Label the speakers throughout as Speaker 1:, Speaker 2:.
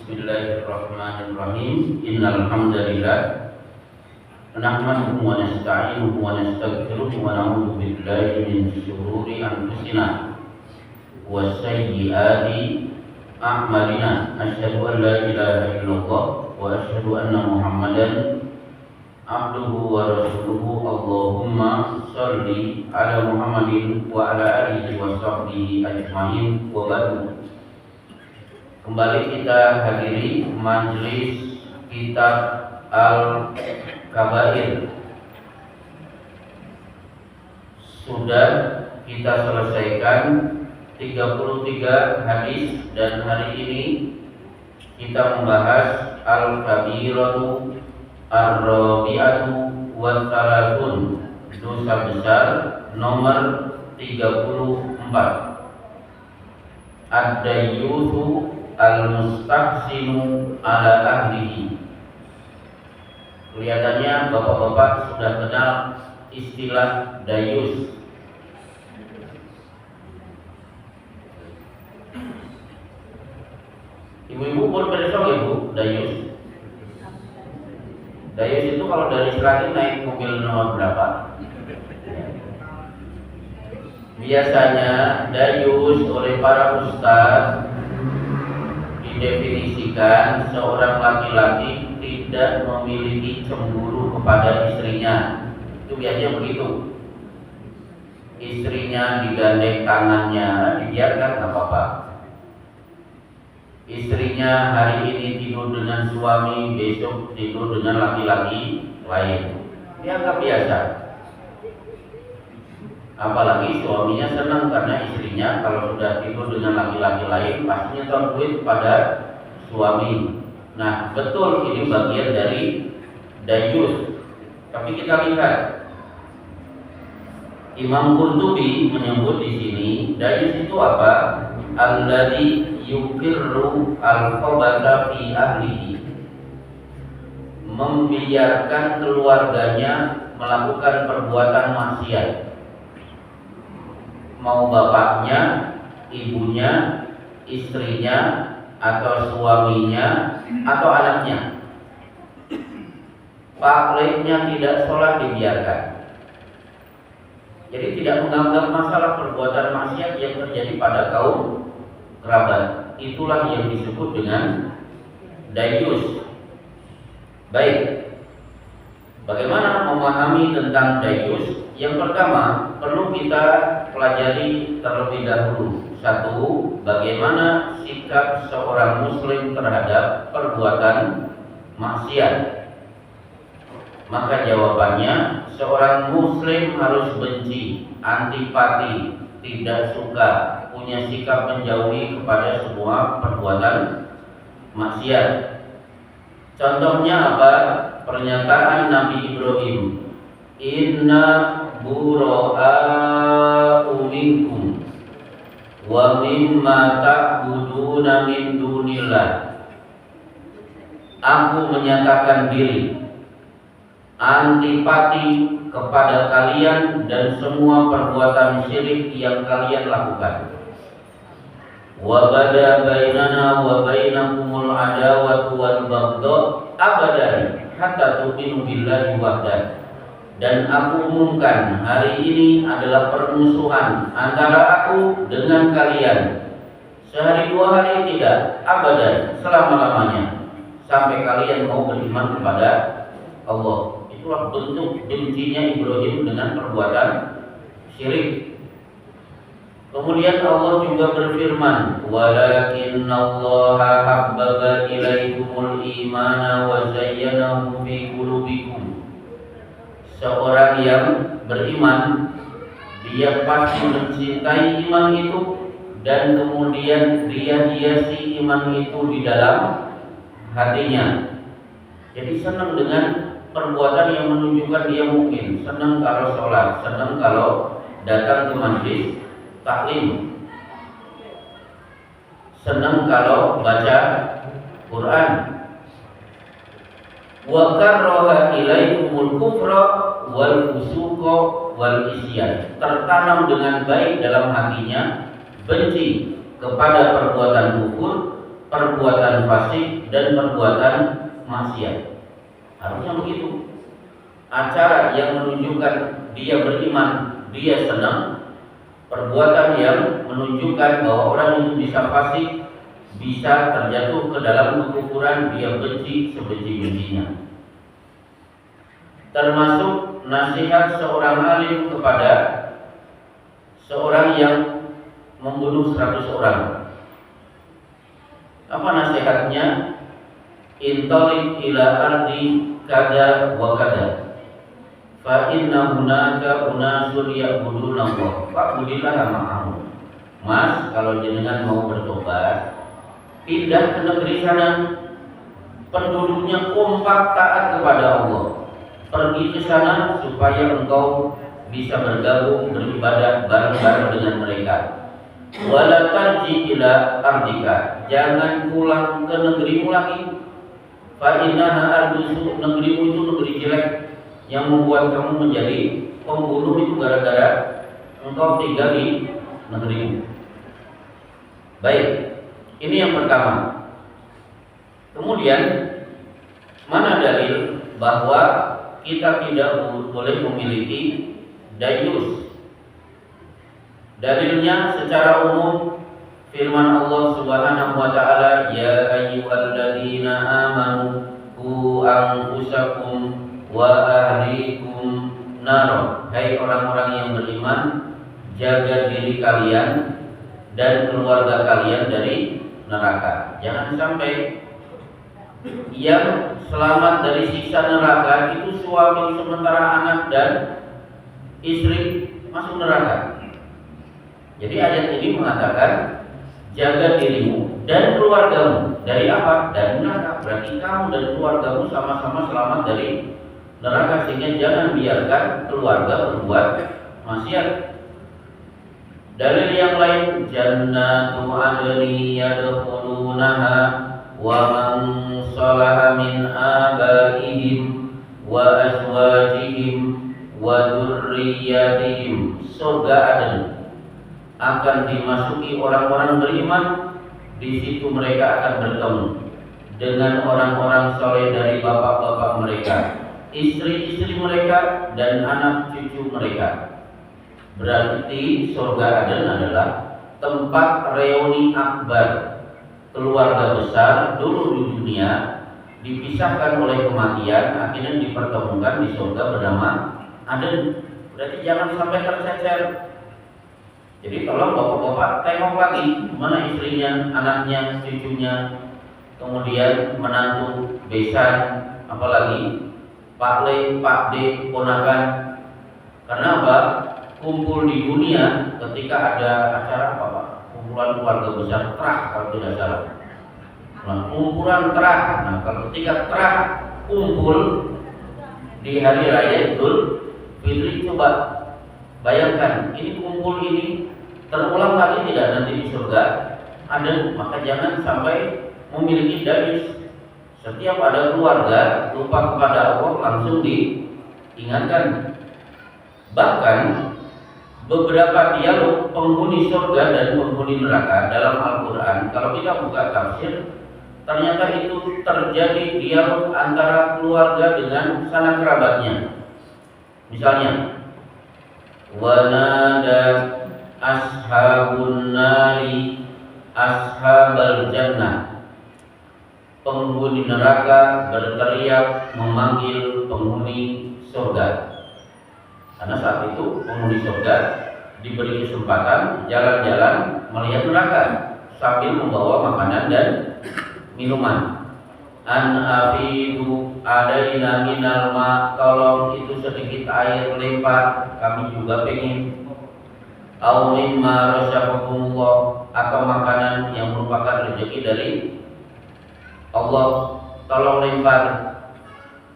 Speaker 1: Bismillahirrahmanirrahim. Innal hamdalillah nahmaduhu wa nasta'inuhu wa nastaghfiruhu wa na'udzu billahi min shururi anfusina wa sayyiati a'malina. Asyhadu an la ilaha illallah wa asyhadu anna Muhammadan abduhu wa rasuluhu. Allahumma shalli ala Muhammadin wa ala alihi wa sahbihi ajmain wa ba'du. Kembali kita hadiri majelis kitab Al-Kabair. Sudah kita selesaikan 33 hadis dan hari ini kita membahas Al-Kabiratu Ar-Rabi'atu wa Thalathun, dosa besar nomor 34. Ad-dayyuthu al-mustahsinu ala ahlihi. Kelihatannya bapak-bapak sudah kenal istilah dayus. Ibu-ibu pun bersama ibu dayus. Dayus itu kalau dari Seragen naik mobil nomor berapa? Biasanya dayus oleh para ustaz didefinisikan seorang laki-laki tidak memiliki cemburu kepada istrinya. Itu biasanya begitu. Istrinya digandeng tangannya, dibiarkan nggak apa-apa. Istrinya hari ini tidur dengan suami, besok tidur dengan laki-laki lain, dianggap biasa. Apalagi suaminya senang karena istrinya kalau sudah tidur dengan laki-laki lain pasti nyetor duit pada suami. Nah, betul ini bagian dari dayus. Tapi kita lihat Imam Qurtubi menyebut di sini dayus itu apa? Alladzi yukirru al-khabatha fi ahlihi, membiarkan keluarganya melakukan perbuatan maksiat. Mau bapaknya, ibunya, istrinya, atau suaminya, atau anaknya. Pakainya tidak sholat dibiarkan. Jadi tidak menganggap masalah perbuatan maksiat yang terjadi pada kaum kerabat. Itulah yang disebut dengan dayus. Baik, bagaimana memahami tentang dayus? Yang pertama, perlu kita pelajari terlebih dahulu. Satu, bagaimana sikap seorang muslim terhadap perbuatan maksiat. Maka jawabannya, seorang muslim harus benci, antipati, tidak suka, punya sikap menjauhi kepada semua perbuatan maksiat. Contohnya apa? Pernyataan Nabi Ibrahim, inna bura'a'u minkum wa mimma ta'buduna min dunillah. Aku menyatakan diri antipati kepada kalian dan semua perbuatan syirik yang kalian lakukan. Wa bada bainana wa bainakumul adawatu wal baghdha abadan hatta tu'minu billahi wahdahu. Dan aku umumkan hari ini adalah permusuhan antara aku dengan kalian. Sehari dua hari tidak, abadan, selama-lamanya, sampai kalian mau beriman kepada Allah. Itulah bentuk bencinya Ibrahim dengan perbuatan syirik. Kemudian Allah juga berfirman, walakinnallaha habbaba ilaikumul imana wa zayyanahu fi qulubikum. Seorang yang beriman, dia pasti mencintai iman itu dan kemudian dia hiasi iman itu di dalam hatinya. Jadi senang dengan perbuatan yang menunjukkan dia mukmin, senang kalau sholat, senang kalau datang ke majlis taklim, senang kalau baca Quran. Wa karraha ilaikumul kufra wal fusuqa wal isyan. Tertanam dengan baik dalam hatinya benci kepada perbuatan kufur perbuatan fasik dan perbuatan maksiat. Harusnya begitu. Acara yang menunjukkan dia beriman, dia senang. Perbuatan yang menunjukkan bahwa orang itu bisa fasik, bisa terjatuh ke dalam kekufuran, dia benci sebenci-bencinya. Termasuk nasihat seorang alim kepada seorang yang membunuh 100 orang. Apa nasihatnya? Intalik ila ardi kada wa kada, fa inna hunaka unasun ya'buduna Allah fa'budillaha ma'ahum. Mas, kalau jenengan mau bertobat, pindah ke negeri sana, penduduknya kompak taat kepada Allah. Pergi ke sana supaya engkau bisa bergabung beribadah bareng-bareng dengan mereka. Wala tarji ila ardika, jangan pulang ke negerimu lagi. Fa innaha ardusu, negerimu itu negeri jelek yang membuat kamu menjadi pembunuh itu gara-gara engkau tinggal di negerimu. Baik, ini yang pertama. Kemudian, mana dalil bahwa kita tidak boleh memiliki dayus? Dalilnya secara umum firman Allah Subhanahu wa taala, ya ayyuhalladzina amanu qu anfusakum wa ahlikum nar. Hai orang-orang yang beriman, jaga diri kalian dan keluarga kalian dari neraka. Jangan sampai yang selamat dari siksa neraka itu suami sementara anak dan istri masuk neraka. Jadi ayat ini mengatakan jaga dirimu dan keluargamu dari apa? Dari neraka. Berarti kamu dan keluargamu sama-sama selamat dari neraka, sehingga jangan biarkan keluarga berbuat maksiat. Dalil yang lain, jannatu adni yadkhulunaha wa man salaha min abaihim wa azwajihim wa dzurriyyatihim. Surga Aden akan dimasuki orang-orang beriman. Di situ mereka akan bertemu dengan orang-orang soleh dari bapak-bapak mereka, istri-istri mereka, dan anak cucu mereka. Berarti surga Aden adalah tempat reuni akbar keluarga besar dulu di dunia, dipisahkan oleh kematian, akhirnya dipertemukan di surga bernama Aden. Berarti jangan sampai tercecer. Jadi tolong bapak-bapak tengok lagi mana istrinya, anaknya, cucunya, kemudian menantu, besan, apalagi Pak Le, Pak D, ponakan. Karena apa? Kumpul di dunia ketika ada acara apa Pak? Kumpulan keluarga besar terah kalau tidak salah. Nah, kumpulan terah. Nah, kalau ketika terah kumpul di hari raya Idul Fitri, coba bayangkan ini kumpul ini terulang lagi tidak nanti di surga ada. Maka jangan sampai memiliki dayus. Setiap ada keluarga lupa kepada Allah langsung diingatkan. Bahkan beberapa dialog penghuni surga dan penghuni neraka dalam Al-Quran, kalau kita buka tafsir, ternyata itu terjadi dialog antara keluarga dengan sanak kerabatnya. Misalnya, wanada ashabun nari ashabal jannah, penghuni neraka berteriak memanggil penghuni surga. Karena saat itu penghuni surga diberi kesempatan jalan-jalan melihat neraka sambil membawa makanan dan minuman. An afidu alaina minal ma, tolong itu sedikit air lempar, kami juga pengen. Au mimma razaqakumullah, atau makanan yang merupakan rezeki dari Allah, tolong lempar.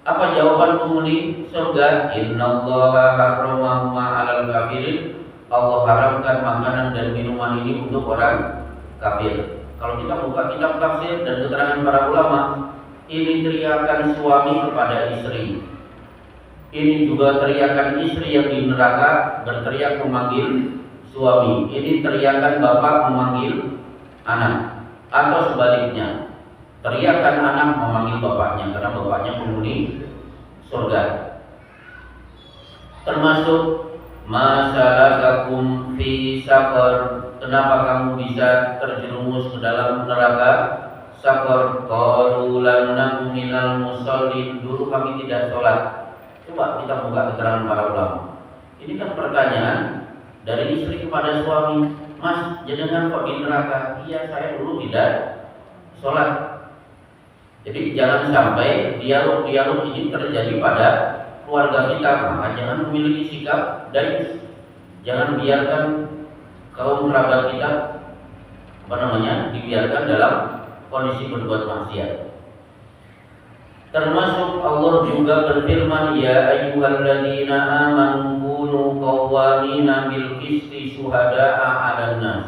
Speaker 1: Apa jawaban penghuni surga? Innallaha harrama 'alal kafirin, Allah haramkan makanan dan minuman ini untuk orang kafir. Kalau kita buka kitab tafsir dan keterangan para ulama, ini teriakan suami kepada istri. Ini juga teriakan istri yang di neraka berteriak memanggil suami. Ini teriakan bapak memanggil anak. atau sebaliknya, teriakan anak memanggil bapaknya karena bapaknya penghuni surga. Termasuk masalakakum fi saqar, kenapa kamu bisa terjerumus ke dalam neraka saqar? Qalu lam naku minal musallin, dulu kami tidak sholat. Coba kita buka keterangan para ulama. Ini kan pertanyaan dari istri kepada suami, Mas, jenengan kok di neraka? Iya, saya dulu tidak sholat. Jadi jangan sampai dialog-dialog ini terjadi pada keluarga kita. Maka jangan memiliki sikap dayus. Jangan biarkan kaum kerabat kita dibiarkan dalam kondisi berbuat maksiat. Termasuk Allah juga berfirman, ya ayyuhalladzina amanu kunu qawwamina bil qisti syuhada'a 'alan nas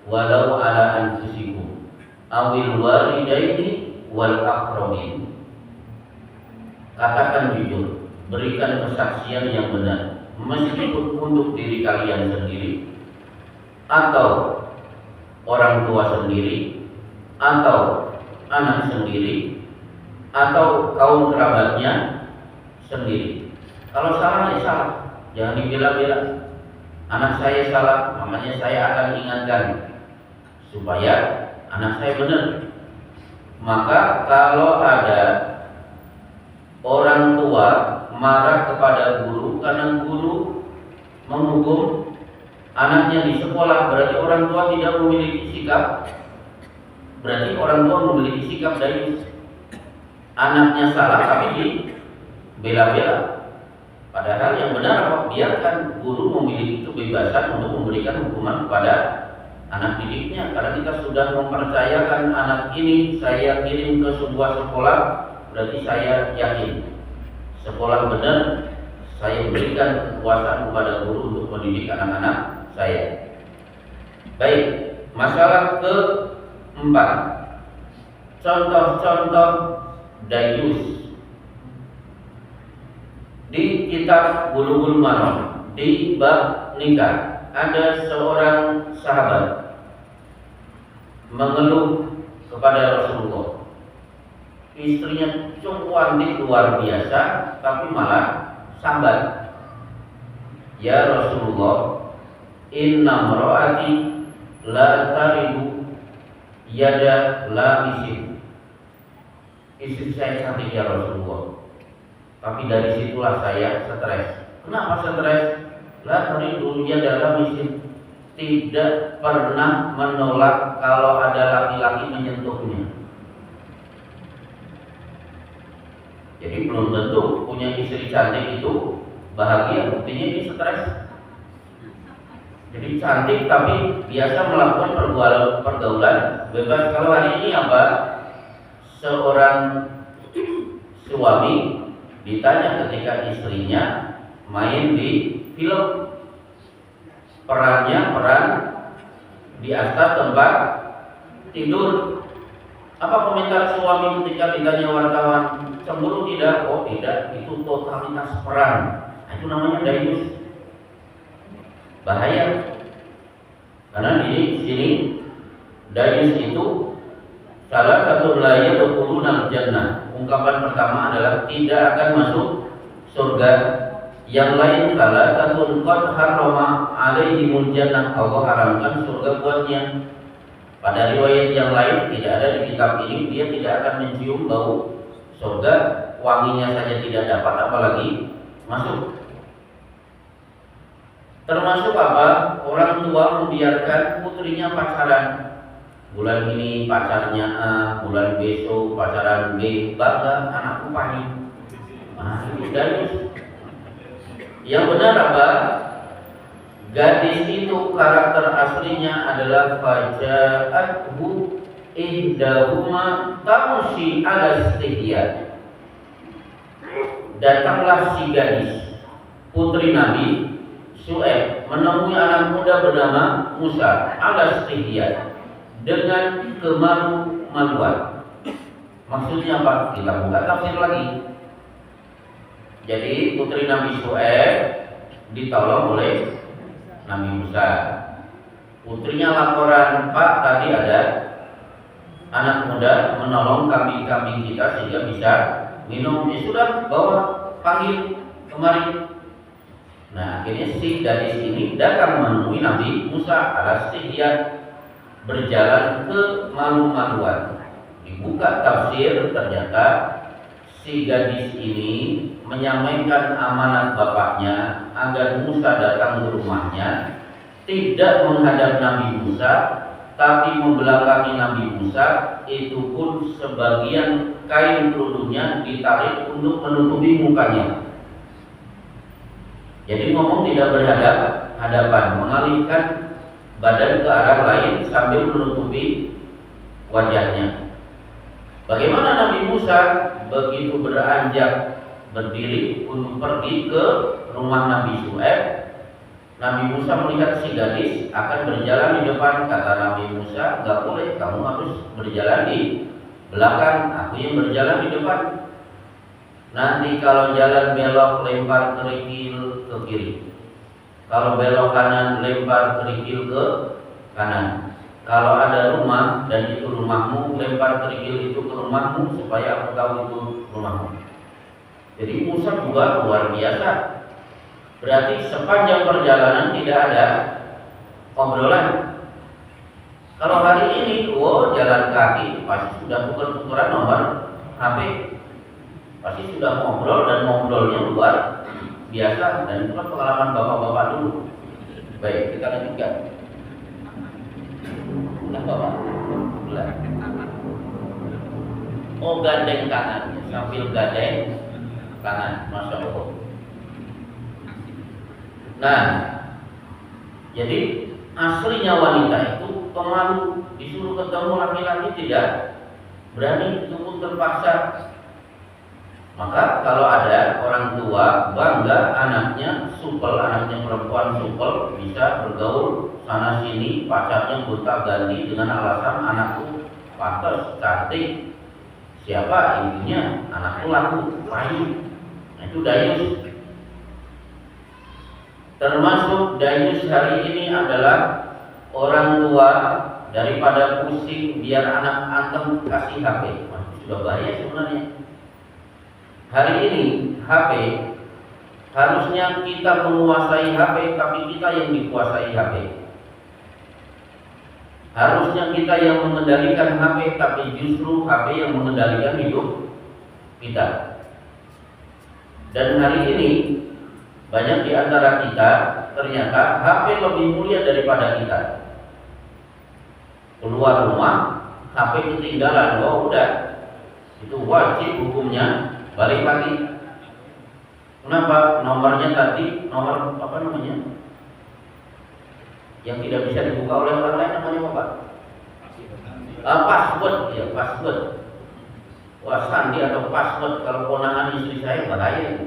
Speaker 1: walau 'ala anfusikum awil walidaini wal aqrabin. Katakan jujur, berikan kesaksian yang benar, meskipun untuk diri kalian sendiri atau orang tua sendiri atau anak sendiri atau kaum kerabatnya sendiri. Kalau salah ya salah, jangan dibela-bela. Anak saya salah, makanya saya akan ingatkan supaya anak saya benar. Maka kalau ada orang tua marah kepada guru karena guru menghukum anaknya di sekolah, berarti orang tua tidak memiliki sikap, berarti orang tua memiliki sikap dayus. Anaknya salah tapi dibela-bela. Padahal yang benar apa? Biarkan guru memiliki kebebasan untuk memberikan hukuman kepada anak didiknya. Karena kita sudah mempercayakan anak ini saya kirim ke sebuah sekolah, berarti saya yakin sekolah benar, saya berikan kekuasaan kepada guru untuk mendidik anak-anak saya. Baik, masalah keempat, contoh-contoh dayus. Di kitab Bulughul Maram di bab nikah ada seorang sahabat mengeluh kepada Rasulullah. Istrinya cantik luar biasa tapi malah sambat. Ya Rasulullah, inna mraati la taridu yada la misin. Istri saya cantik ya Rasulullah, tapi dari situlah saya stres. Kenapa stres? La taridu yada la misin, tidak pernah menolak kalau ada laki-laki menyentuhnya. Jadi belum tentu punya istri cantik itu bahagia, buktinya ini stres. Jadi cantik tapi biasa melakukan pergaulan bebas. Kalau hari ini apa? Seorang suami ditanya ketika istrinya main di film, perannya peran di atas tempat tidur. Apa komentar suami ketika ditanya wartawan? Cemburu tidak? Oh tidak, itu totalitas peran. Itu namanya dayus. Bahaya. Karena di sini dayus itu salah satu layar dukhulunal jannah. Ungkapan pertama adalah tidak akan masuk surga. Yang lain salah satu qad harrama alaihimul jannah, Allah haramkan surga buatnya. Pada riwayat yang lain tidak ada di kitab ini, dia tidak akan mencium bau surga, wanginya saja tidak dapat apalagi masuk. Termasuk apa? Orang tua membiarkan putrinya pacaran. Bulan ini pacarnya A, bulan besok pacaran B, bangga anakku pahit. Nah, itu dayus. Yang benar apa? Gadis itu karakter aslinya adalah faja'athu ihdahuma tamshi ala istihya. Datanglah si gadis, putri Nabi Syuaib, menemui anak muda bernama Musa ala istihya, dengan kemalu-maluan. Maksudnya apa? Kita buka tafsir lagi. Jadi putri Nabi Syuaib ditolong oleh Nabi Musa. Putrinya laporan, Pak, tadi ada anak muda menolong kambing-kambing kita sehingga bisa minum. Ya sudah, bawa, panggil kemari. Nah, akhirnya si gadis ini datang menemui Nabi Musa alaihissalam, berjalan ke malu-maluan. Dibuka tafsir, ternyata si gadis ini menyampaikan amanat bapaknya agar Musa datang ke rumahnya, tidak menghadap Nabi Musa, tapi membelakangi Nabi Musa. Itu pun sebagian kain kerudungnya ditarik untuk menutupi mukanya. Jadi ngomong tidak berhadapan, mengalihkan badan ke arah lain sambil menutupi wajahnya. Bagaimana Nabi Musa begitu beranjak berdiri untuk pergi ke rumah Nabi Syuaib, Nabi Musa melihat si gadis akan berjalan di depan. Kata Nabi Musa, "Gak boleh, kamu harus berjalan di belakang, aku yang berjalan di depan. Nanti kalau jalan belok, lempar kerikil ke kiri. Kalau belok kanan, lempar kerikil ke kanan. Kalau ada rumah dan itu rumahmu, lempar kerikil itu ke rumahmu supaya aku tahu itu rumahmu." Jadi Musa juga luar biasa. Berarti sepanjang perjalanan tidak ada obrolan. Kalau hari ini, jalan kaki, pasti sudah tuker-tukeran nomor HP, pasti sudah ngobrol, dan ngobrolnya luar biasa. Dan itu kan pengalaman bapak-bapak dulu. Baik, kita lanjutkan. Nah, bapak, bulan. Oh, gandeng kanan, sambil gandeng kanan, masya Allah. Nah, jadi aslinya wanita itu pemalu, disuruh ketemu laki-laki tidak berani, itu pun terpaksa. Maka kalau ada orang tua bangga anaknya supel, anaknya perempuan supel, bisa bergaul sana sini, pacarnya gonta ganti dengan alasan anakku pantas, cantik. Siapa? Ibunya, anakku laku, payu. Nah, itu dayus. Termasuk dayus hari ini adalah orang tua daripada pusing biar anak antem kasih HP. Sudah bahaya sebenarnya. Hari ini HP, harusnya kita menguasai HP, tapi kita yang dikuasai HP. Harusnya kita yang mengendalikan HP, tapi justru HP yang mengendalikan hidup kita. Dan hari ini banyak di antara kita ternyata HP lebih mulia daripada kita. Keluar rumah, HP ketinggalan, udah, itu wajib hukumnya balik lagi. Kenapa? Nomornya tadi, nomor apa namanya? Yang tidak bisa dibuka oleh orang lain, namanya apa, Pak? Password, ya, password. Wah, sandi atau password, kalau ponakan istri saya bahaya.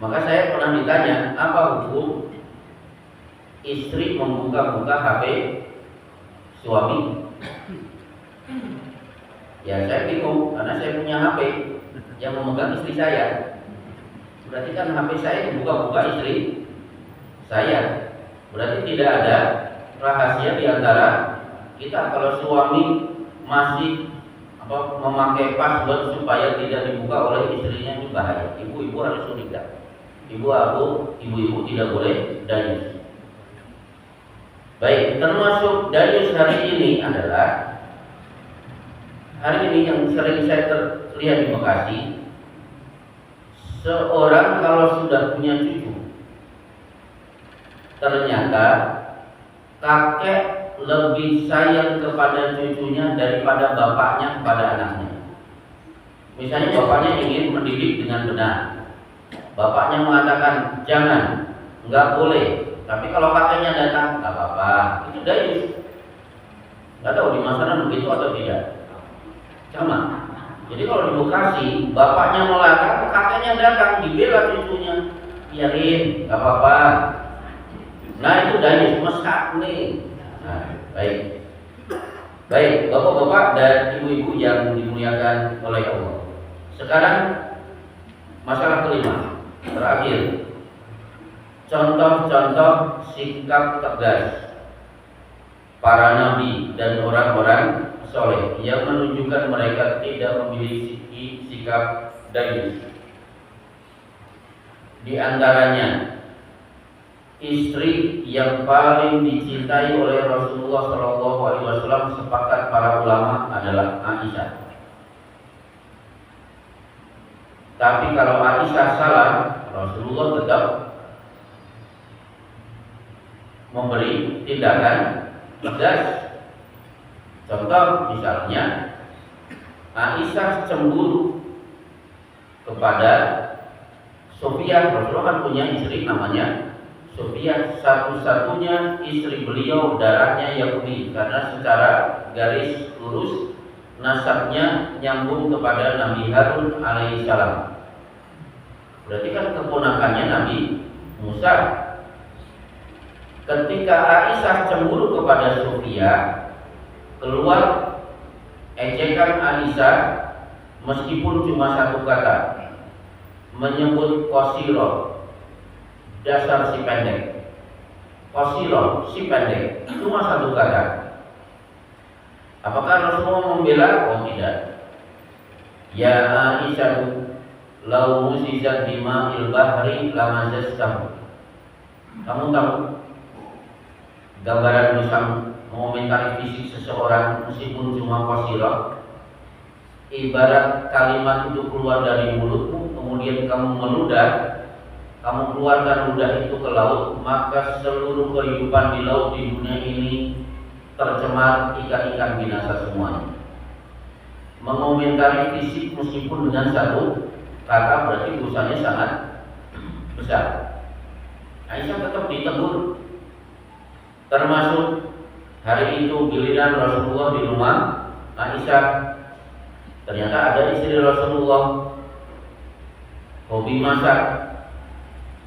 Speaker 1: Maka saya pernah ditanya, apa hukum istri membuka-buka HP suami? Ya, saya bingung, karena saya punya HP yang memegang istri saya. Berarti kan HP saya dibuka-buka istri saya. Berarti tidak ada rahasia di antara kita. Kalau suami masih memakai password supaya tidak dibuka oleh istrinya, ini bahaya. Ibu-ibu harus menikah. Ibu-ibu tidak boleh dayus. Baik, termasuk dayus hari ini adalah hari ini yang sering saya terlihat di Bekasi. Seorang kalau sudah punya cucu, ternyata kakek lebih sayang kepada cucunya daripada bapaknya kepada anaknya. Misalnya bapaknya ingin mendidik dengan benar, bapaknya mengatakan jangan, nggak boleh. Tapi kalau kakeknya datang, nggak apa-apa. Itu dayus. Nggak tahu di masyarakat begitu atau tidak. Sama. Jadi kalau di Bekasi, bapaknya melarang, kakeknya datang, dibela cucunya, biarin, nggak apa-apa. Nah, itu dayus, mesat nih. Nah, baik. Baik, bapak-bapak dan ibu-ibu yang dimuliakan oleh Allah. Sekarang masalah kelima, terakhir. Contoh-contoh sikap tegas para nabi dan orang-orang soleh yang menunjukkan mereka tidak memiliki sikap dayus. Di antaranya istri yang paling dicintai oleh Rasulullah SAW sepakat para ulama adalah Aisyah. Tapi kalau Aisyah salah, Rasulullah tetap memberi tindakan tegas. Contoh misalnya Aisyah cemburu kepada Sofia. Rasulullah kan punya istri namanya Sofia, satu-satunya istri beliau darahnya Yahudi, karena secara garis lurus nasabnya nyambung kepada Nabi Harun alaihissalam. Berarti kan keponakannya Nabi Musa. Ketika Aisyah cemburu kepada Sofia, keluar ejekan Aisyah meskipun cuma satu kata, menyebut Qasirah, dasar si pendek. Qasirah, si pendek, cuma satu kata. Apakah Rasulullah membela? Oh tidak. Ya Aisyah, lau musizat bima'il bahri lamazastahu. Kamu tahu gambaran bisa mengomentari fisik seseorang meskipun cuma qasirah, ibarat kalimat itu keluar dari mulutmu, kemudian kamu meludah, kamu keluarkan ludah itu ke laut, maka seluruh kehidupan di laut di dunia ini tercemar, ikan-ikan binasa semuanya. Mengomentari fisik meskipun dengan satu kata berarti dosanya sangat besar. Aisyah tetap ditegur. Termasuk hari itu giliran Rasulullah di rumah Aisyah. Ternyata ada istri Rasulullah hobi masak.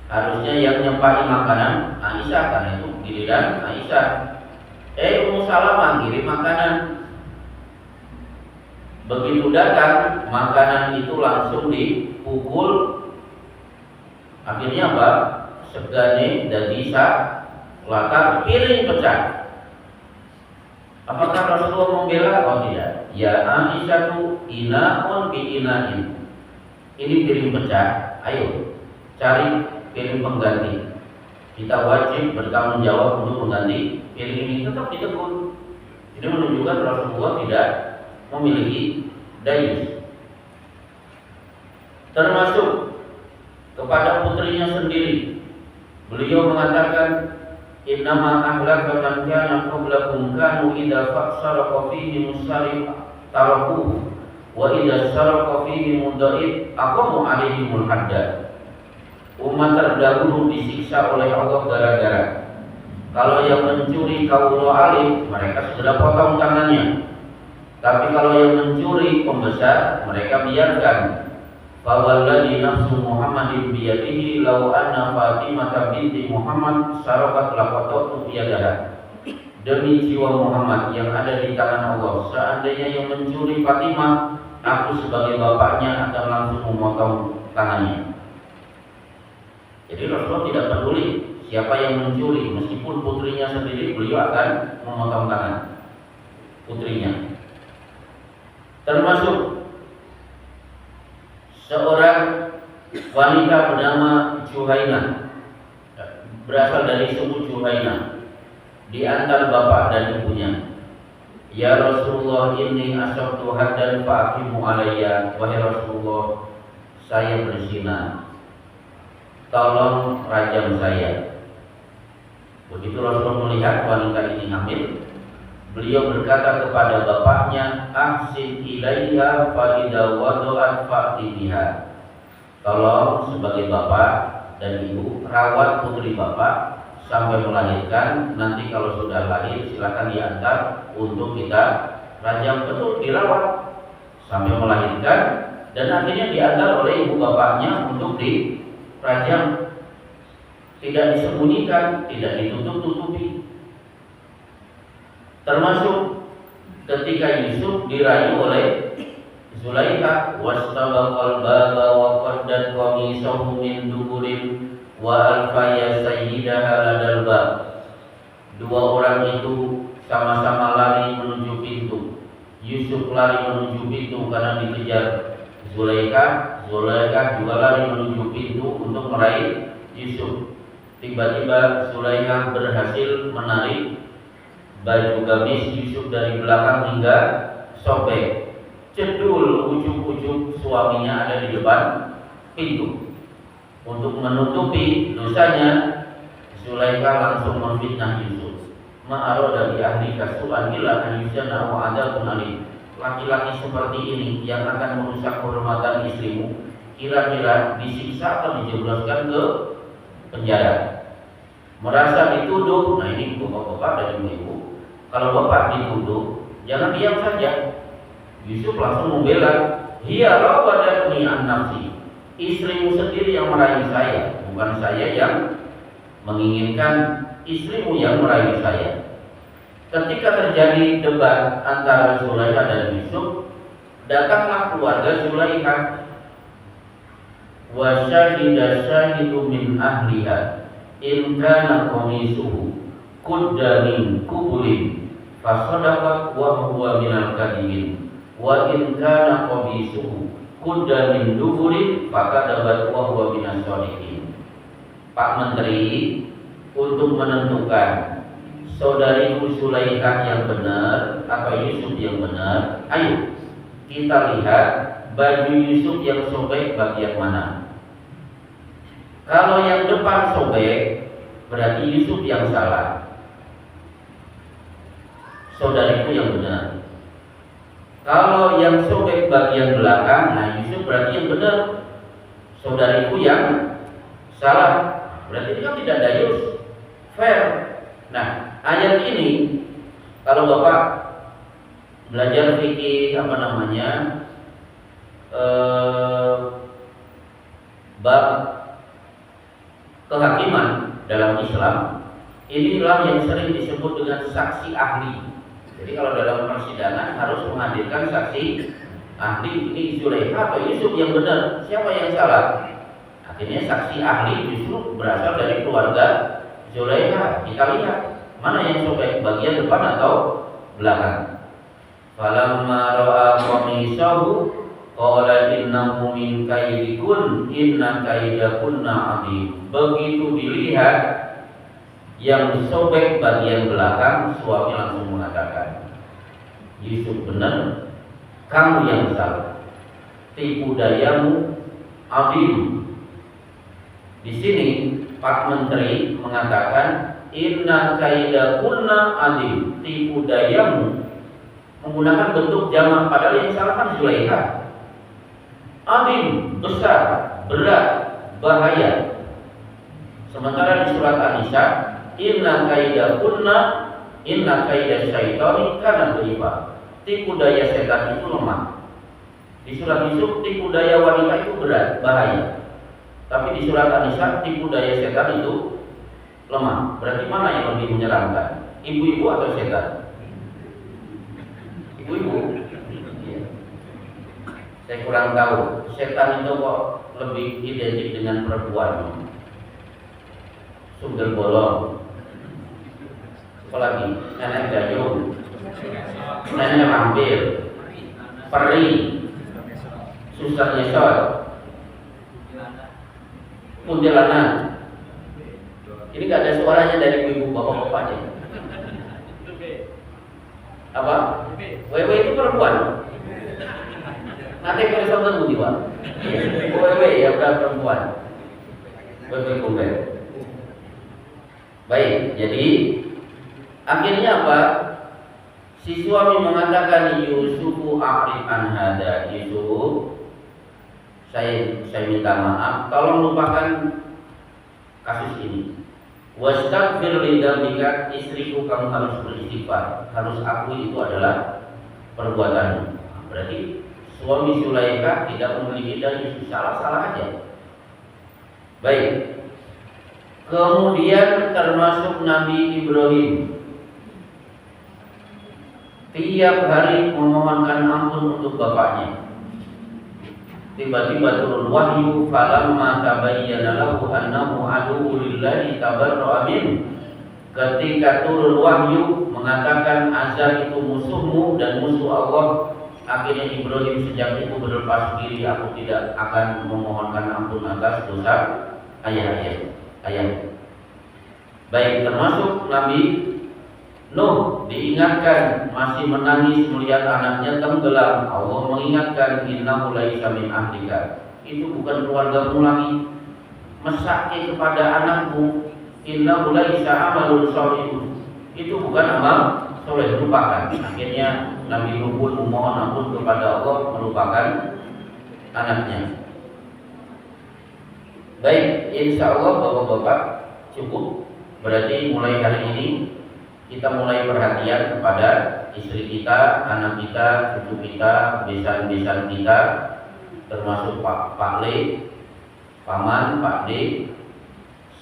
Speaker 1: Harusnya yang nyepai makanan Aisyah, karena itu giliran Aisyah. Ummu Salamah kirim makanan. Begitu datang, makanan itu langsung dipukul. Akhirnya apa? Segane dan bisa latar piring pecah. Apakah Rasulullah membela? Oh tidak. Ya Aisyah tu inaun bi inain. Ini piring pecah. Ayo cari piring pengganti. Kita wajib bertanggung jawab untuk mengganti piring ini. Tetap ditegur. Ini menunjukkan Rasulullah tidak memiliki dayus. Termasuk kepada putrinya sendiri, beliau mengatakan, innama ahlaka man kana qablakum kanu idza saraqa fihi musarif tarakuhu wa idza saraqa fihi mudhaif aqamu alaihimul hadda. Umat terdahulu disiksa oleh Allah gara-gara kalau yang mencuri kaum alim, mereka sudah potong tangannya. Tapi kalau yang mencuri pembesar, mereka biarkan. Fawalladzi nafsu Muhammadin biyadihi law anna Fatimah binti Muhammad sarakat laqattu biyadaha. Demi jiwa Muhammad yang ada di tangan Allah, seandainya yang mencuri Fatimah, aku sebagai bapaknya akan langsung memotong tangannya. Jadi Rasulullah tidak peduli siapa yang mencuri, meskipun putrinya sendiri, beliau akan memotong tangan putrinya. Termasuk seorang wanita bernama Juhainah, berasal dari suku Juhainah, diantar bapak dan ibunya. Ya Rasulullah, inni asabtu haddan fa'aqimu alayya. Wahai Rasulullah, saya berzina, tolong rajam saya. Begitu Rasulullah melihat wanita ini hamil, beliau berkata kepada bapaknya, ahsin ilaiha fa idza wada'at fa'ti biha. Tolong sebagai bapak dan ibu rawat putri bapak sampai melahirkan. Nanti kalau sudah lahir silakan diantar untuk kita rajam. Betul, dirawat sampai melahirkan dan akhirnya diantar oleh ibu bapaknya untuk dirajam. Tidak disembunyikan, tidak ditutup-tutupi. Termasuk ketika Yusuf dirayu oleh Zulaikha, wastabaqal baba wa qaddat qamisahu min duburin wa alfaya sayyidaha ladal bab. Dua orang itu sama-sama lari menuju pintu. Yusuf lari menuju pintu karena dikejar Zulaikha. Zulaikha juga lari menuju pintu untuk meraih Yusuf. Tiba-tiba Zulaikha berhasil menarik baju gamis Yusuf dari belakang hingga sobek. Cedul ujung-ujung suaminya ada di depan pintu. Untuk menutupi dosanya, Zulaikha langsung memfitnah Yusuf. Ma'aroda bi ahli kasu'an ila an yusana wa adabun alim. Laki-laki seperti ini yang akan merusak kehormatan istrimu, kira-kira disiksa atau dijebloskan ke penjara. Merasa dituduh, nah ini bapak-bapak dan ibu-ibu, kalau bapak dituduh, jangan diam saja. Yusuf langsung membela, hiya rawadatni an nafsi. Istrimu sendiri yang meraih saya, bukan saya yang menginginkan istrimu yang meraih saya. Ketika terjadi debat antara Zulaikha dan Yusuf, datanglah keluarga Zulaikha. Wa syahida syahidu min ahliha in kana qamisuhu qudda min qubulin fasadaqat wa huwa minal kadhibin wa in kana qamisuhu qudda min duburin fakadabat wa huwa minas shadiqin. Pak Menteri, untuk menentukan saudariku Zulaikha yang benar atau Yusuf yang benar, ayo kita lihat baju Yusuf yang sobek bagian mana. Kalau yang depan sobek, berarti Yusuf yang salah, saudariku yang benar. Kalau yang sobek bagian belakang, nah Yusuf berarti yang benar, saudariku yang salah. Berarti ini kan tidak dayus, fair. Nah, ayat ini kalau Bapak belajar fikih bab kehakiman dalam Islam, inilah yang sering disebut dengan saksi ahli. Jadi kalau dalam persidangan harus menghadirkan saksi ahli. Ini Zulaikha atau Yusuf yang benar, siapa yang salah? Akhirnya saksi ahli justru berasal dari keluarga Zulaikha. Kita lihat mana yang sobek, bagian depan atau belakang. Falamma ra'a qamisahu qala innahu min kaidikun inna kaidakunna adzim. Begitu dilihat yang sobek bagian belakang, suami langsung mengatakan, Yusuf benar, kamu yang salah, tipu dayamu adzim. Di sini Pak Menteri mengatakan inna kaidakunna adzim, tipu dayamu, menggunakan bentuk jamak, padahal yang salah kan Zulaikha. Adzim, besar, berat, bahaya. Sementara di surat An-Nisa, inna kaidakunna inna kaidas syaitani kana dhaifa. Tipu daya setan itu lemah. Di surat Yusuf, tipu daya wanita itu berat, bahaya. Tapi di surat An-Nisa, tipu daya setan itu lemah. Berarti mana yang lebih menyeramkan? Ibu-ibu atau setan? Ibu-ibu. Ya. Saya kurang tahu. Setan itu kok lebih identik dengan perempuan. Sundel bolong. Apalagi nenek gayung, nenek lampir, peri, susah nyesot, kuntilanak. Ini gak ada suaranya dari ibu bapak-bapaknya. Apa? Wewe itu perempuan. Nanti kalau sama tuh jiwa. Wewe ya udah perempuan. Wewe kumpul. Baik, jadi akhirnya apa? Si suami mengatakan Yusufu a'rid an hada. Yusuf, saya minta maaf, tolong lupakan kasus ini. Wastaghfir li dzambika, istriku kamu harus beristighfar, harus akui itu adalah perbuatanmu. Berarti suami Zulaikha tidak memiliki dalil, salah-salah aja. Baik. Kemudian termasuk Nabi Ibrahim, tiap hari memohonkan ampun untuk bapaknya. Tiba-tiba turun wahyu, falamma tabayyana lahu annahu aduwwu lillahi tabarra'a min. ketika turun wahyu mengatakan azab itu musuhmu dan musuh Allah, akhirnya Ibrahim sejak itu berlepas diri, aku tidak akan memohonkan ampun atas dosa ayah. Baik, termasuk Nabi Nuh diingatkan masih menangis melihat anaknya tenggelam. Allah mengingatkan, innahu laisa min ahlika, itu bukan keluargamu lagi. Mesake kepada anakmu, innahu laisa amalun sholihun, itu bukan amal soleh, lupakan. Akhirnya Nabi Nuh pun memohon ampun kepada Allah, melupakan anaknya. Baik, insya Allah bapak-bapak cukup. Berarti mulai hari ini kita mulai perhatian kepada istri kita, anak kita, cucu kita, besan-besan kita, termasuk Pak Le, Paman, Pak D,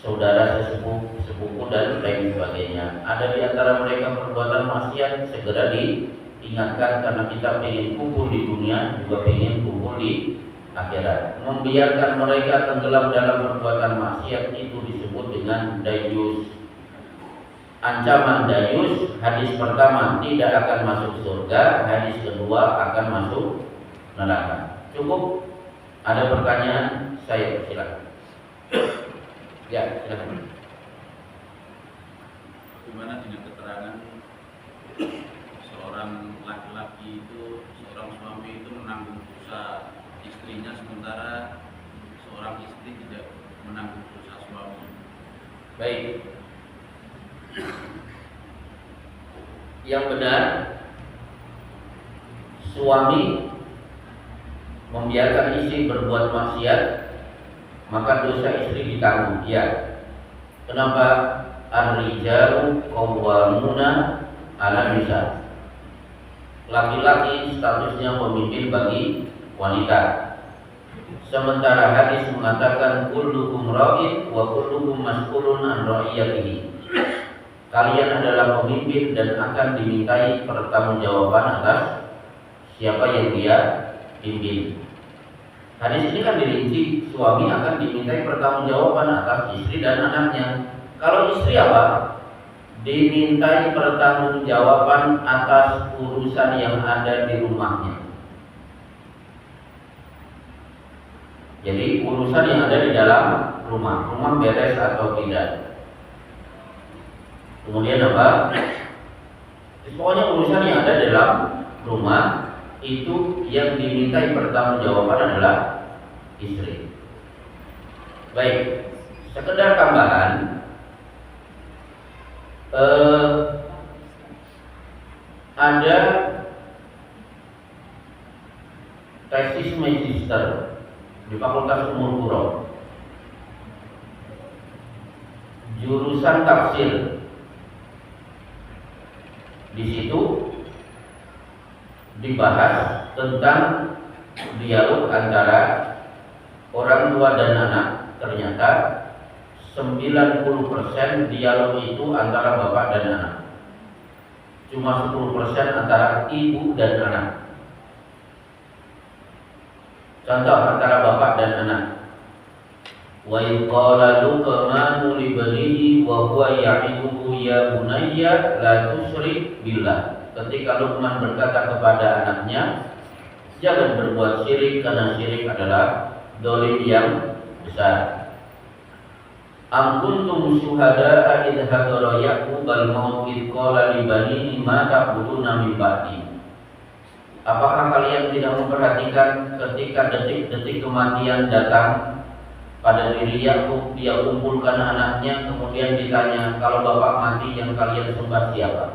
Speaker 1: saudara sepupu dan lain sebagainya. Ada di antara mereka perbuatan maksiat, segera diingatkan, karena kita ingin kumpul di dunia, juga ingin kumpul di akhirat. Membiarkan mereka tenggelam dalam perbuatan maksiat itu disebut dengan dayus. Ancaman dayus, hadis pertama tidak akan masuk surga, hadis kedua akan masuk neraka. Cukup? Ada pertanyaan? Saya silakan. Ya, silakan.
Speaker 2: Bagaimana dengan keterangan seorang laki-laki itu, seorang suami itu menanggung dosa istrinya, sementara seorang istri tidak menanggung dosa suami?
Speaker 1: Baik. Yang benar, suami membiarkan istri berbuat maksiat, maka dosa istri ditanggung. Ya. Kenapa? Ar-rijalu qawwamuna 'alan nisa. Laki-laki statusnya pemimpin bagi wanita. Sementara hadis mengatakan kullukum ra'in wa kullukum mas'ulun an ra'iyatihi. Kalian adalah pemimpin dan akan dimintai pertanggungjawaban atas siapa yang dia pimpin. Hadis ini kan dirinci, suami akan dimintai pertanggungjawaban atas istri dan anaknya. Kalau istri apa? Dimintai pertanggungjawaban atas urusan yang ada di rumahnya. Jadi urusan yang ada di dalam rumah beres atau tidak. Kemudian apa? Pokoknya urusan yang ada dalam rumah itu yang dimintai pertanggungjawaban adalah istri. Baik, sekedar tambahan, ada tesis magister di Fakultas Umur Qura, jurusan tafsir. Di situ dibahas tentang dialog antara orang tua dan anak. Ternyata 90% dialog itu antara bapak dan anak. Cuma 10% antara ibu dan anak. Contoh antara bapak dan anak. Wa qala Luqmanu li banihi wa huwa ya'iduhu ya bunayya la tusyrik billah. Ketika Luqman berkata kepada anaknya, jangan berbuat syirik karena syirik adalah dolim yang besar. Am kuntum syuhada'a idh hadara Ya'qub al-maut idh qala li banihi ma ta'buduna min ba'di. Apakah kalian tidak memperhatikan ketika detik-detik kematian datang pada diri Yakub, dia kumpulkan anaknya, kemudian ditanya, kalau bapak mati yang kalian sembah siapa?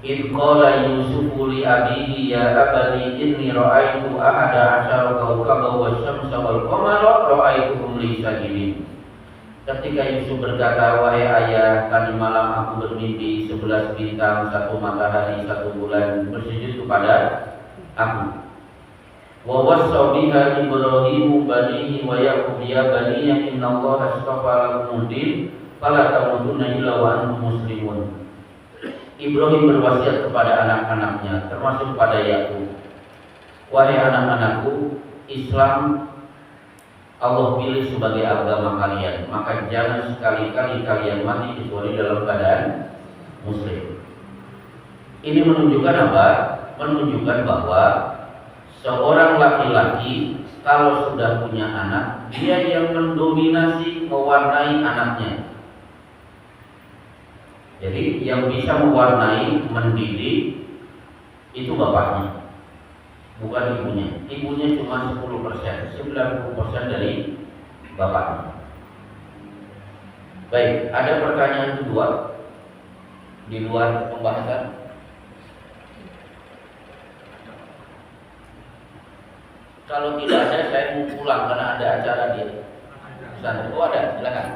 Speaker 1: Idh qala Yusufu li abihi ya abati inni ra'aitu ahada asyara kawkaban wasyamsa wal qamara ra'aituhum li sajidin. Ketika Yusuf berkata, wahai ayah, tadi malam aku bermimpi 11 bintang, 1 matahari, 1 bulan bersujud kepada aku. Wa wassa biha Ibrahim banihi wa Yaqub ya baniya innallaha astafa lakumud din fala tamutunna illa wa antum muslimun. Ibrahim berwasiat kepada anak-anaknya, termasuk pada Yakub, wahai anak-anakku, Islam Allah pilih sebagai agama kalian, maka jangan sekali-kali kalian mati kecuali dalam keadaan muslim. Ini menunjukkan apa? Menunjukkan bahwa seorang laki-laki kalau sudah punya anak, dia yang mendominasi, mewarnai anaknya. Jadi yang bisa mewarnai, mendidik itu bapaknya, bukan ibunya. Ibunya cuma 10%, 90% dari bapaknya. Baik, ada pertanyaan kedua di luar pembahasan? Kalau tidak ada, saya mau pulang karena ada acara di sana. Oh ada, silakan.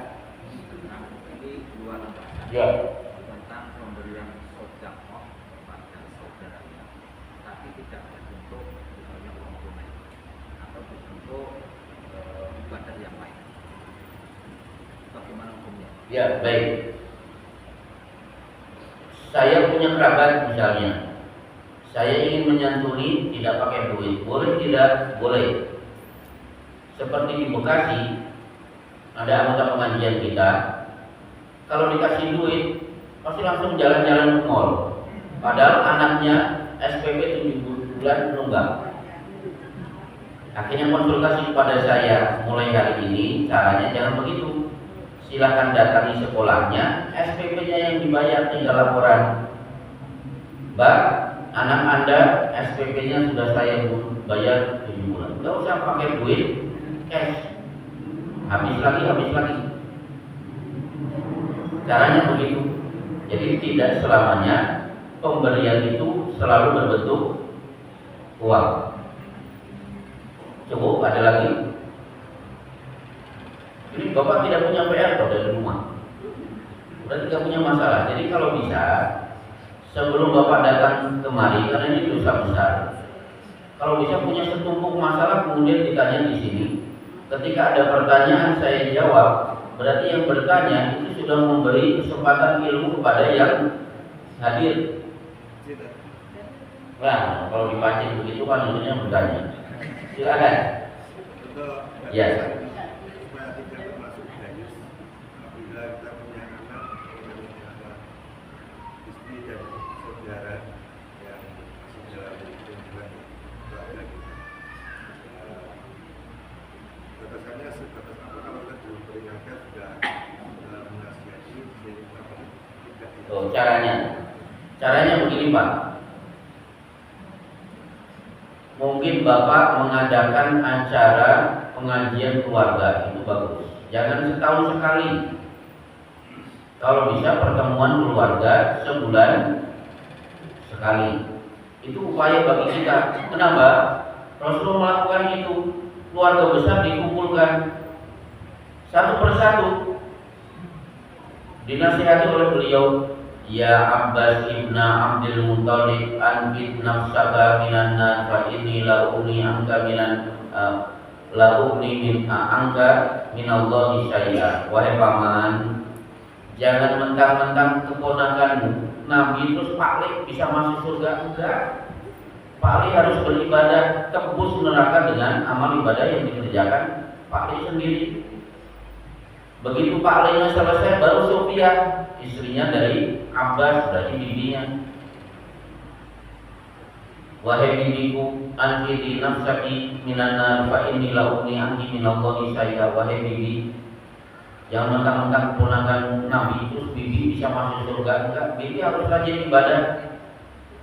Speaker 3: Ini dua lembaga
Speaker 1: Ya.
Speaker 3: tentang pemberian sedekah kepada saudaranya, tapi tidak berbentuk misalnya uang tunai atau berbentuk ibadah yang lain. Bagaimana hukumnya?
Speaker 1: Ya, baik. Saya punya kerabat misalnya, saya ingin menyantuni tidak pakai duit, boleh tidak? Boleh. Seperti di Bekasi, ada anggota pengajian kita, kalau dikasih duit, pasti langsung jalan-jalan ke mall. Padahal anaknya SPP 7 bulan nunggak. Akhirnya konsultasi kepada saya, mulai hari ini caranya jangan begitu. Silahkan datangi sekolahnya, SPP-nya yang dibayar, tinggal laporan. Mbak, anak Anda SPP-nya sudah saya bayar 7 bulan. Gak usah pakai duit cash. Habis lagi. Caranya begitu. Jadi tidak selamanya pemberian itu selalu berbentuk uang. Cukup, ada lagi. Ini Bapak tidak punya PR kok dari rumah. Udah tidak punya masalah. Jadi kalau bisa, sebelum Bapak datang kemari, karena ini dosa besar, kalau bisa punya setumpuk masalah kemudian ditanya di sini. Ketika ada pertanyaan saya jawab, berarti yang bertanya itu sudah memberi kesempatan ilmu kepada yang hadir. Nah, kalau dipancing begitu kan ilmunya bertanya. Silakan. Ya. Oh, caranya begini Pak. Mungkin Bapak mengadakan acara pengajian keluarga, itu bagus. Jangan setahun sekali. Kalau bisa pertemuan keluarga sebulan sekali. Itu upaya bagi kita. Kenapa? Rasulullah melakukan itu. Keluarga besar dikumpulkan satu persatu. Dinasihati oleh beliau, ya Abbas ibna Abdul Muttalib, anqid nafsaka minan nar fa inni la ugni anka minallahi syai'a. Wahai paman, jangan mentang-mentang keponakanmu Nabi terus Pak bisa masuk surga. Enggak. Pak harus beribadah, tebus neraka dengan amal ibadah yang dikerjakan Pak sendiri. Begitu Pak Lenya selesai, baru Sofia, istrinya dari Abbas, berarti bibinya. Wahai bibiku, anqidhi nafsaki minan nar fa inni la ugni anki minallahi syai'a. Wahai bibi, jangan mentang-mentang keponakan Nabi terus bibi bisa masuk surga. Enggak, bibi harus rajin ibadah,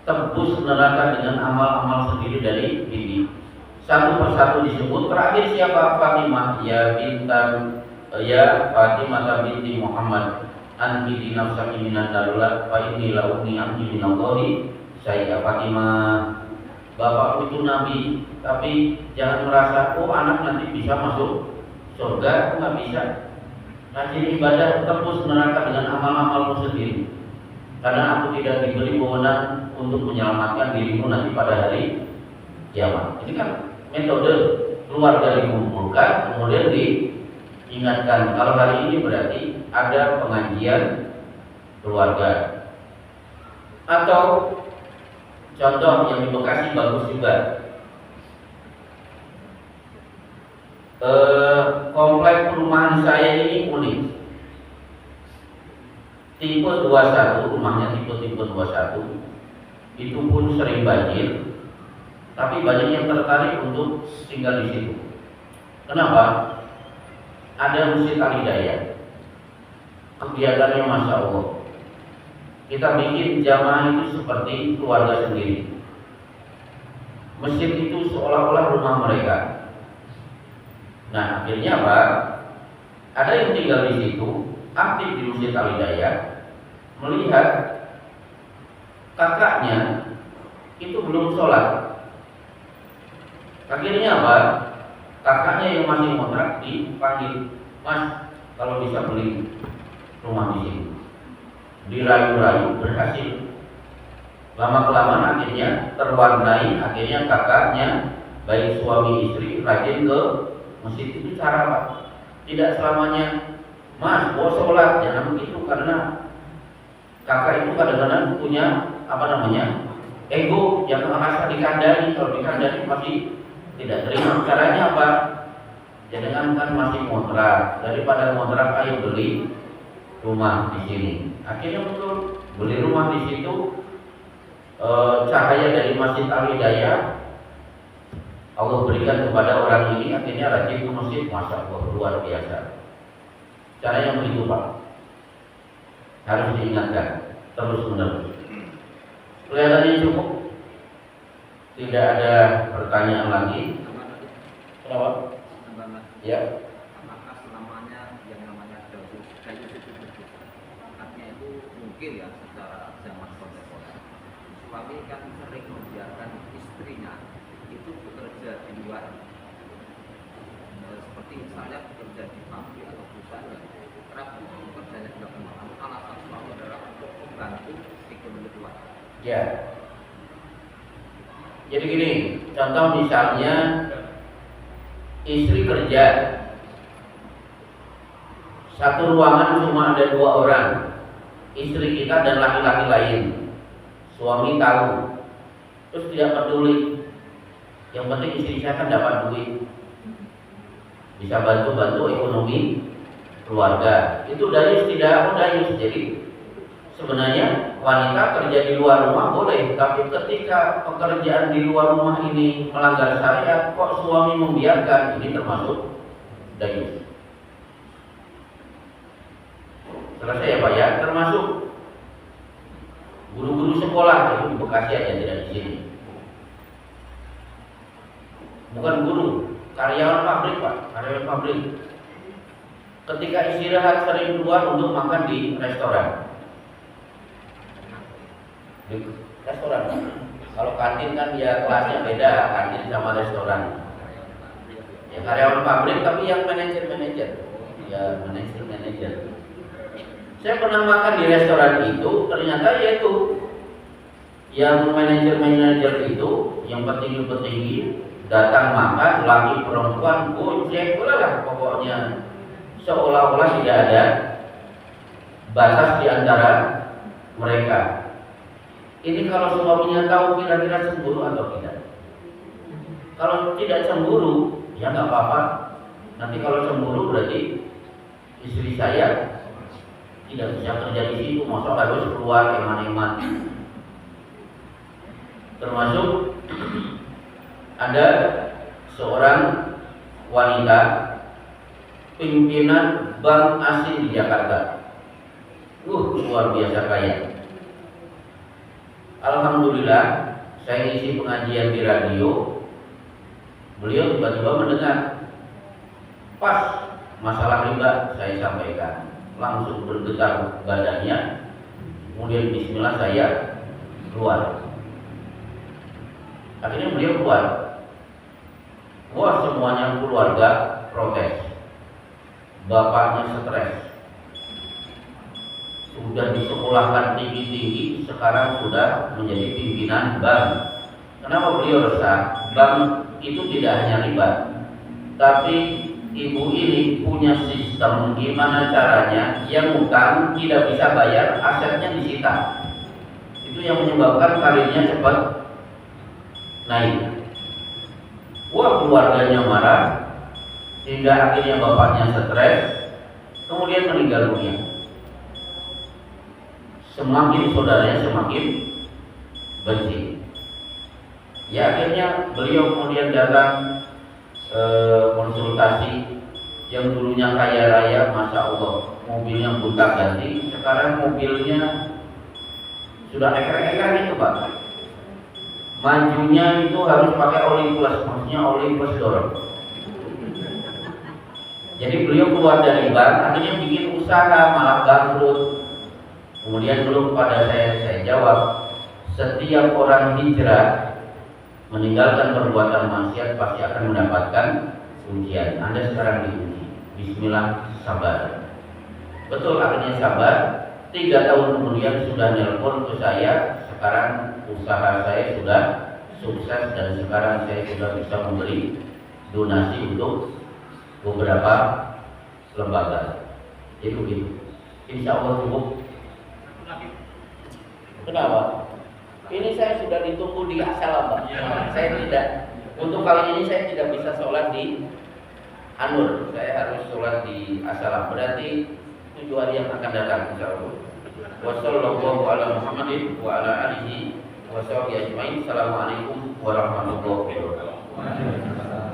Speaker 1: tebus neraka dengan amal-amal sendiri dari bibi. Satu persatu disebut. Terakhir siapa? Fatimah, ya Fatimah binti Muhammad, anqidhi nafsaki minan nar fa inni la ugni anki minallahi syai'a. Fatimah, bapakku itu Nabi, tapi jangan merasa anak nanti bisa masuk surga. Nggak bisa. Rajin ibadah, tebus neraka dengan amal-amalmu sendiri. Karena aku tidak diberi wewenang untuk menyelamatkan dirimu nanti pada hari kiamat. Ini kan metode keluarga dikumpulkan, kemudian diingatkan. Kalau hari ini berarti ada pengajian keluarga. Atau contoh yang di Bekasi bagus juga. komplek perumahan saya ini unik. Tipe 21, rumahnya tipe 21. Itu pun sering banjir, tapi banyak yang tertarik untuk tinggal di situ. Kenapa? Ada Masjid Al-Hidayah. Kegiatannya Masya Allah. Kita bikin jamaah itu seperti keluarga sendiri. Masjid itu seolah-olah rumah mereka. Nah, akhirnya apa? Ada yang tinggal di situ, aktif di Masjid Al-Hidayah, melihat kakaknya itu belum sholat. Akhirnya apa? Kakaknya yang masih kontrak dipanggil, Mas, kalau bisa beli rumah di sini. Dirayu-rayu, berhasil. Lama-kelamaan akhirnya terwarnai, akhirnya kakaknya baik suami istri rajin ke masjid. Itu cara apa? Tidak selamanya, Mas, gua sholat, jangan begitu, karena kakak itu kadang-kadang punya ego yang merasa dikandani. Kalau dikandani masih tidak terima. Caranya apa? Jangan kan masih kontrak, daripada kontrak ayo beli rumah di sini. Akhirnya betul beli rumah di situ. Cahaya dari Masjid Al-Hidayah Allah berikan kepada orang ini, akhirnya rajin ke masjid. Masya Allah, luar biasa. Caranya begitu Pak, harus diingatkan terus menerus. Kelihatannya cukup. Tidak ada pertanyaan lagi. Kenapa? Ya.
Speaker 3: Apakah selamanya yang namanya kayu itu artinya itu mungkin ya secara zaman kontemporer. Suami kan sering membiarkan istrinya itu bekerja di luar, seperti misalnya bekerja di pabrik atau perusahaan yang kerap pekerjaannya tidak bermakna. Alasan suami adalah untuk membantu ekonomi keluarga.
Speaker 1: Ya. Jadi gini, contoh misalnya istri kerja, satu ruangan cuma ada 2 orang, istri kita dan laki-laki lain. Suami tahu, terus tidak peduli. Yang penting istri saya kan dapat duit, bisa bantu-bantu ekonomi keluarga. Itu dayus tidak dayus. Jadi sebenarnya wanita kerja di luar rumah boleh, tapi ketika pekerjaan di luar rumah ini melanggar syariat, kok suami membiarkan, ini termasuk dayus. Selesai ya Pak ya, termasuk guru-guru sekolah itu di Bekasi aja, tidak di sini. Bukan guru, karyawan pabrik Pak, karyawan pabrik. Ketika istirahat sering keluar untuk makan di restoran. Di restoran. Kalau kantin kan ya kelasnya beda, kantin sama restoran. Ya karyawan pabrik tapi yang manajer. Ya manajer. Saya pernah makan di restoran itu, ternyata yaitu yang manajer itu, yang petinggi datang makan, laki perempuan, gojek, lah pokoknya seolah-olah tidak ada batas di antara mereka. Ini kalau suaminya tahu kira-kira cemburu atau tidak? Kalau tidak cemburu, ya nggak apa-apa. Nanti kalau cemburu berarti istri saya tidak bisa kerja di situ, masa harus keluar eman-eman. Termasuk ada seorang wanita pimpinan bank asing di Jakarta. Luar biasa kaya. Alhamdulillah, saya ngisi pengajian di radio. Beliau tiba-tiba mendengar. Pas masalah riba saya sampaikan. Langsung bergetar badannya. Kemudian bismillah saya keluar. Akhirnya beliau keluar. Wah, semuanya keluarga protes. Bapaknya stres. Sudah disekolahkan tinggi-tinggi, sekarang sudah menjadi pimpinan bank. Kenapa beliau resah? Bank itu tidak hanya riba, tapi ibu ini punya sistem gimana caranya yang utang tidak bisa bayar, asetnya disita. Itu yang menyebabkan karirnya cepat naik. Wah, keluarganya marah. sehingga akhirnya bapaknya stres, kemudian meninggal dunia. Semakin saudaranya semakin benci. Ya akhirnya beliau kemudian datang konsultasi. Yang dulunya kaya raya, masya Allah, mobilnya gonta ganti, sekarang mobilnya sudah eker-eker itu Pak. Majunya itu harus pakai oli plus, maksudnya oli plus dorong. Jadi beliau keluar dari bank, akhirnya bikin usaha malah bangkrut. Kemudian belum pada saya jawab, setiap orang hijrah meninggalkan perbuatan maksiat pasti akan mendapatkan ujian. Anda sekarang diuji. Bismillah, sabar. Betul, akhirnya sabar. 3 tahun kemudian sudah nelpon ke saya. Sekarang usaha saya sudah sukses dan sekarang saya sudah bisa memberi donasi untuk beberapa lembaga. Jadi begitu. Insya Allah cukup. Kenapa? Ini saya sudah ditunggu di Asalam, Saya tidak. Untuk kali ini saya tidak bisa sholat di Anur, saya harus sholat di Asalam. Berarti 7 hari yang akan datang insya Allah. Wassallallahu ala Muhammadin wa ala alihi wa sahbihi ajmain. Assalamualaikum warahmatullahi wabarakatuh.